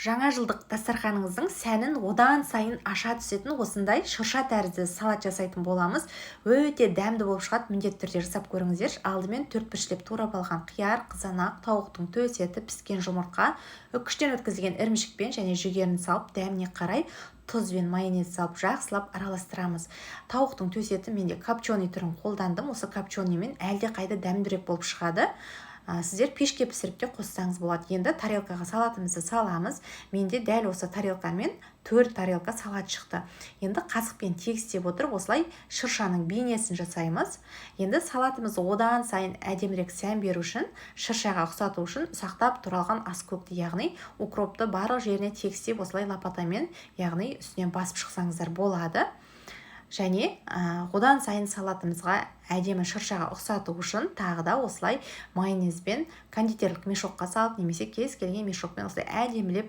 Жаңа жылдық дастарханыңыздың сәнін одан сайын аша түсетін осындай шырша тәрізді салат жасайтын боламыз. Өте дәмді болып шығады, міндетті түрде жасап көріңіздерші. Алдымен 4-5 турап алған қияр, қызанақ, тауықтың төс еті, піскен жұмыртқа, үккіштен өткізілген ірімшікпен және жүгерін салып, дәміне қарай тұз бен майонез салып жақсылап араластырамыз. Тауықтың төс еті менде копченый түрін қолдандым. Осы копчениймен әлде қайда дәмдірек болып шығады. Сіздер пешке пісіріп те қоссаңыз болады. Енді тарелкаға салатымызды саламыз. Менде дәл осы тарелкамен 4 тарелка салат шықты. Енді қасықпен тегістеп отырып осылай шыршаның бейнесін жасаймыз. Енді салатымызды одан сайын әдемірек сән беру үшін, шыршаға ұқсату үшін ұсақтап туралған аскөкті, яғни укропты барлық жеріне тегістеп осылай лопатамен, яғни үстінен басып шықсаңыздар болады. Және одан сайын салатымызға әдемі шыршаға ұқсату үшін тағы да осылай майонезбен кондитерлік мешокқа салып, немесе кез келген мешокпен осылай әдемілеп